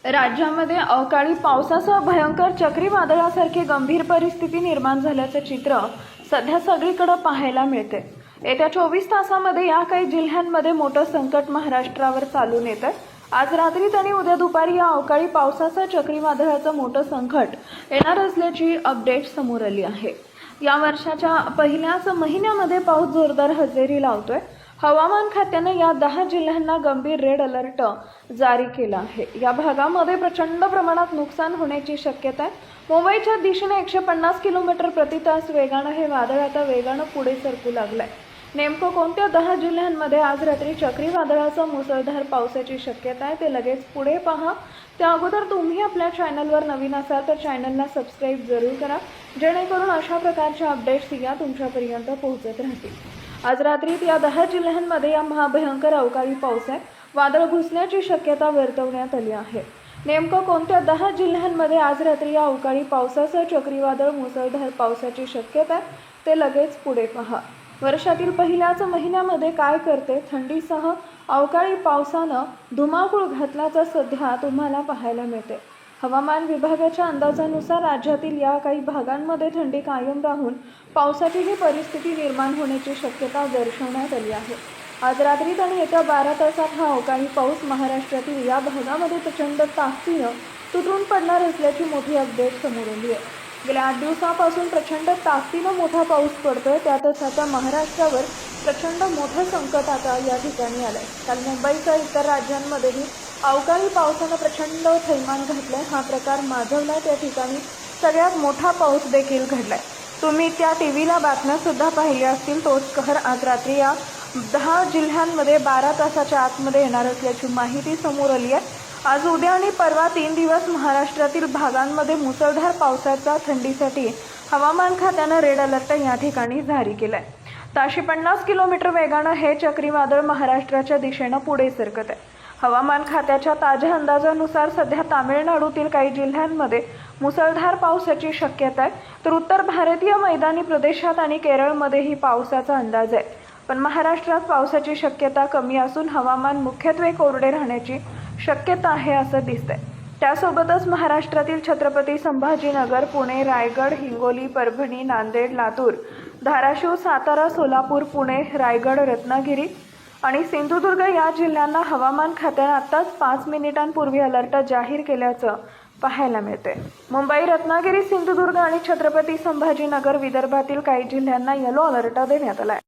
राज्यामध्ये अवकाळी पावसासह भयंकर चक्रीवादळासारखी गंभीर परिस्थिती निर्माण झाल्याचे चित्र सध्या सगळीकडे पाहायला मिळते। येत्या 24 तासांमध्ये या काही जिल्ह्यांमध्ये मोठं संकट महाराष्ट्रावर चालून येतं। आज रात्री आणि उद्या दुपारी या अवकाळी पावसासह चक्रीवादळाचं मोठं संकट येणार असल्याची अपडेट समोर आली आहे। या वर्षाच्या पहिल्याच महिन्यामध्ये पाऊस जोरदार हजेरी लावतोय। हवामान खात्याने या 10 जिल्ह्यांना गंभीर रेड अलर्ट जारी केला आहे। या भागामध्ये प्रचंड प्रमाणात नुकसान होण्याची शक्यता आहे। मुंबईच्या दिशेने 150 किलोमीटर प्रति तास वेगाने हे वादळ आता वेगाने पुढे सरकू लागलंय। नेमकं कोणत्या 10 जिल्ह्यांमध्ये आज रात्री चक्रीवादळाचा मुसळधार पावसाची शक्यता आहे ते लगेच पुढे पहा। त्या अगोदर तुम्ही आपल्या चॅनलवर नवीन असाल तर चॅनलला सबस्क्राइब जरूर करा, जेणेकरून अशा प्रकारच्या अपडेट्स या तुमच्यापर्यंत पोहोचत राहतील। आज रात्री या 10 जिल्ह्यांमध्ये या महाभयंकर अवकाळी पाऊस आहे। वादळ घुसण्याची शक्यता वर्तवण्यात आली आहे। नेमकं कोणत्या 10 जिल्ह्यांमध्ये आज रात्री या अवकाळी पावसासह चक्रीवादळ मुसळधार पावसाची शक्यता आहे ते लगेच पुढे पहा। वर्षातील पहिल्याच महिन्यामध्ये काय करते थंडीसह अवकाळी पावसानं धुमाकूळ घातल्याचं सध्या तुम्हाला पाहायला मिळते। हवामान विभागाच्या अंदाजानुसार राज्यातील या काही भागांमध्ये थंडी कायम राहून पावसाची ही परिस्थिती निर्माण होण्याची शक्यता दर्शवण्यात आली आहे। आज रात्री आणि येत्या 12 तासात हा अवकाळी पाऊस महाराष्ट्रातील या भागामध्ये प्रचंड ताकदीनं तुटून पडणार असल्याची मोठी अपडेट समोर आली आहे। गेल्या 8 दिवसांपासून प्रचंड ताकदीनं मोठा पाऊस पडतोय, त्यातच आता महाराष्ट्रावर प्रचंड मोठं संकट आता या ठिकाणी आलंय। काल मुंबईसह इतर राज्यांमध्येही अवकाळी पावसानं प्रचंड थैमान घातलंय। हा प्रकार माजवला त्या ठिकाणी सगळ्यात मोठा पाऊस देखील घडलाय। तुम्ही त्या टीव्हीला बातम्या सुद्धा पाहिल्या असतील। तोच कहर आज रात्री या 10 जिल्ह्यांमध्ये 12 तासाच्या आतमध्ये येणार असल्याची माहिती समोर आली आहे। आज उद्या आणि परवा 3 दिवस महाराष्ट्रातील भागांमध्ये मुसळधार पावसाचा थंडीसाठी हवामान खात्यानं रेड अलर्ट या ठिकाणी जारी केलाय। ताशी 50 किलोमीटर वेगानं हे चक्रीवादळ महाराष्ट्राच्या दिशेनं पुढे सरकत आहे। हवामान खात्याच्या ताज्या अंदाजानुसार सध्या तामिळनाडूतील काही जिल्ह्यांमध्ये मुसळधार पावसाची शक्यता आहे, तर उत्तर भारतीय मैदानी प्रदेशात आणि केरळमध्येही पावसाचा अंदाज आहे। पण महाराष्ट्रात पावसाची शक्यता कमी असून हवामान मुख्यत्वे कोरडे राहण्याची शक्यता आहे असं दिसतंय। त्यासोबतच महाराष्ट्रातील छत्रपती संभाजीनगर, पुणे, रायगड, हिंगोली, परभणी, नांदेड, लातूर, धाराशिव, सातारा, सोलापूर, पुणे, रायगड, रत्नागिरी आणि सिंधुदुर्ग या जिल्ह्यांना हवामान खात्याने आत्ताच 5 मिनिटांपूर्वी अलर्ट जाहीर केल्याचं पाहायला मिळते। मुंबई, रत्नागिरी, सिंधुदुर्ग आणि छत्रपती संभाजीनगर, विदर्भातील काही जिल्ह्यांना येलो अलर्ट देण्यात आला आहे।